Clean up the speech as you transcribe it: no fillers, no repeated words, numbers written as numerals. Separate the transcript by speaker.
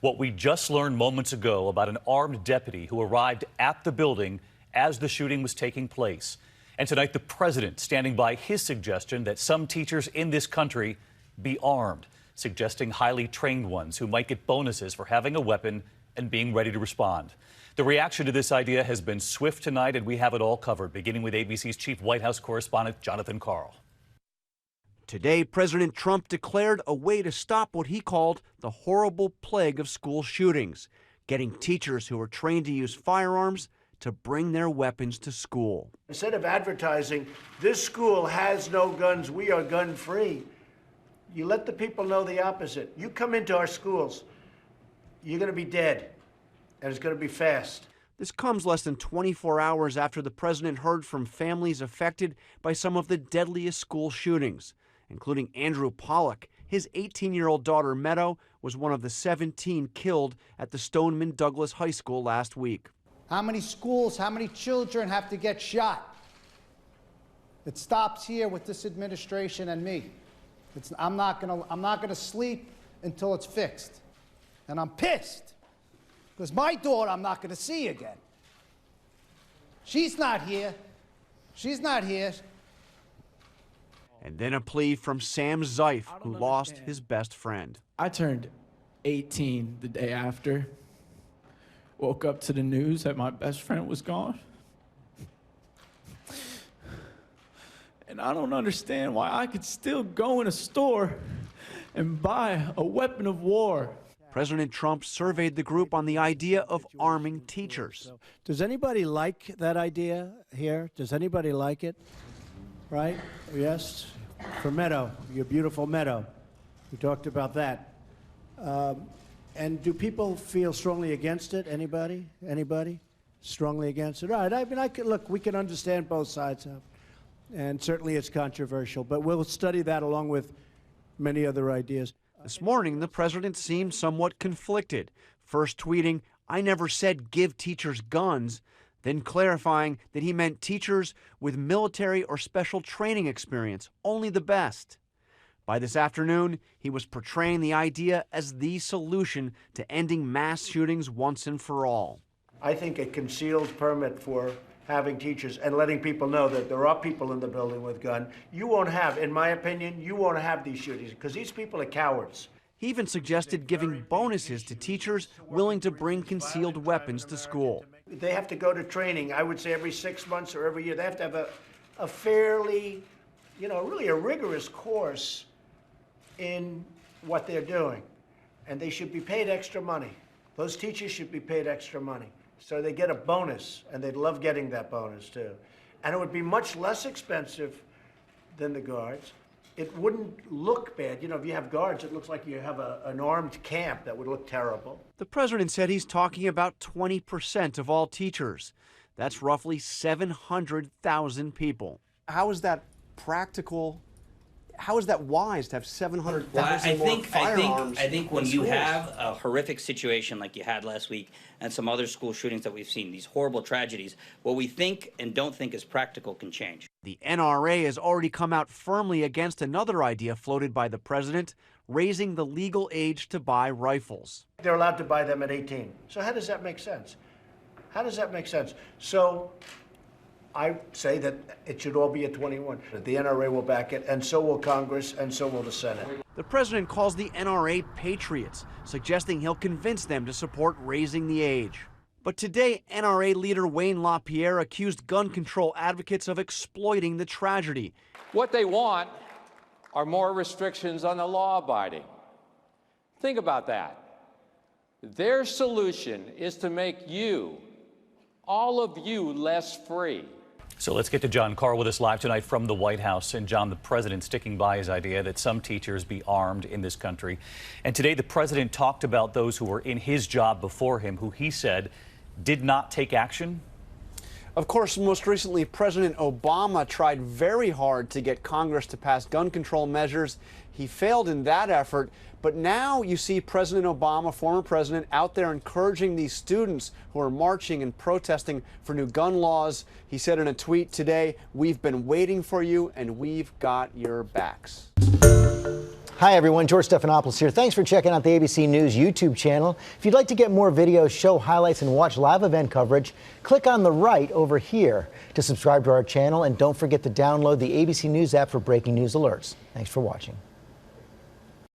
Speaker 1: what we just learned moments ago about an armed deputy who arrived at the building as the shooting was taking place. And tonight, the president standing by his suggestion that some teachers in this country be armed, suggesting highly trained ones who might get bonuses for having a weapon and being ready to respond. The reaction to this idea has been swift tonight, and we have it all covered, beginning with ABC's chief White House correspondent, Jonathan Karl.
Speaker 2: Today, President Trump declared a way to stop what he called the horrible plague of school shootings, getting teachers who are trained to use firearms to bring their weapons to school.
Speaker 3: Instead of advertising, this school has no guns, we are gun-free, you let the people know the opposite. You come into our schools, you're going to be dead, and it's going to be fast.
Speaker 2: This comes less than 24 hours after the president heard from families affected by some of the deadliest school shootings, including Andrew Pollock. His 18-year-old daughter, Meadow, was one of the 17 killed at the Stoneman Douglas High School last week.
Speaker 4: How many schools, how many children have to get shot? It stops here with this administration and me. I'm not gonna sleep until it's fixed. And I'm pissed, because my daughter I'm not gonna see again. She's not here. She's not here.
Speaker 2: And then a plea from Sam ZEIF, who lost his best friend.
Speaker 5: I turned 18 the day after. Woke up to the news that my best friend was gone. And I don't understand why I could still go in a store and buy a weapon of war.
Speaker 2: President Trump surveyed the group on the idea of arming teachers.
Speaker 6: Does anybody like that idea here? Does anybody like it? Right? Yes? For Meadow, your beautiful Meadow. We talked about that. And do people feel strongly against it? Anybody? Anybody? Strongly against it? All right. I mean, look, we can understand both sides of it. And certainly it's controversial, but we'll study that along with many other ideas.
Speaker 2: This morning, the president seemed somewhat conflicted, first tweeting, "I never said give teachers guns," then clarifying that he meant teachers with military or special training experience, only the best. By this afternoon, he was portraying the idea as the solution to ending mass shootings once and for all.
Speaker 3: I think a concealed permit for having teachers and letting people know that there are people in the building with guns, you won't have, in my opinion, you won't have these shootings, because these people are cowards.
Speaker 2: He even suggested giving bonuses to teachers willing to bring concealed weapons to school.
Speaker 3: They have to go to training, I would say every 6 months or every year. They have to have a fairly, really a rigorous course in what they're doing. And they should be paid extra money. Those teachers should be paid extra money. So they get a bonus, and they'd love getting that bonus too. And it would be much less expensive than the guards. It wouldn't look bad. If you have guards, it looks like you have an armed camp. That would look terrible.
Speaker 2: The president said he's talking about 20% of all teachers. That's roughly 700,000 people. How is that practical? How is that wise to have 700,000 more firearms?
Speaker 7: I think when you have a horrific situation like you had last week and some other school shootings that we've seen, these horrible tragedies, what we think and don't think is practical can change.
Speaker 2: The NRA has already come out firmly against another idea floated by the president, raising the legal age to buy rifles.
Speaker 3: They're allowed to buy them at 18. So how does that make sense? How does that make sense? So I say that it should all be at 21. The NRA will back it, and so will Congress, and so will the Senate.
Speaker 2: The president calls the NRA patriots, suggesting he'll convince them to support raising the age. But today, NRA leader Wayne LaPIERRE accused gun control advocates of exploiting the tragedy.
Speaker 8: What they want are more restrictions on the law-abiding. Think about that. Their solution is to make you, all of you, less free.
Speaker 1: So let's get to John Karl with us live tonight from the White House. And John, the president sticking by his idea that some teachers be armed in this country. And today the president talked about those who were in his job before him, who he said did not take action.
Speaker 2: Of course, most recently, President Obama tried very hard to get Congress to pass gun control measures. He failed in that effort. But now you see President Obama, former president, out there encouraging these students who are marching and protesting for new gun laws. He said in a tweet today, "We've been waiting for you and we've got your backs."
Speaker 9: Hi, everyone. George Stephanopoulos here. Thanks for checking out the ABC News YouTube channel. If you'd like to get more videos, show highlights, and watch live event coverage, click on the right over here to subscribe to our channel. And don't forget to download the ABC News app for breaking news alerts. Thanks for watching.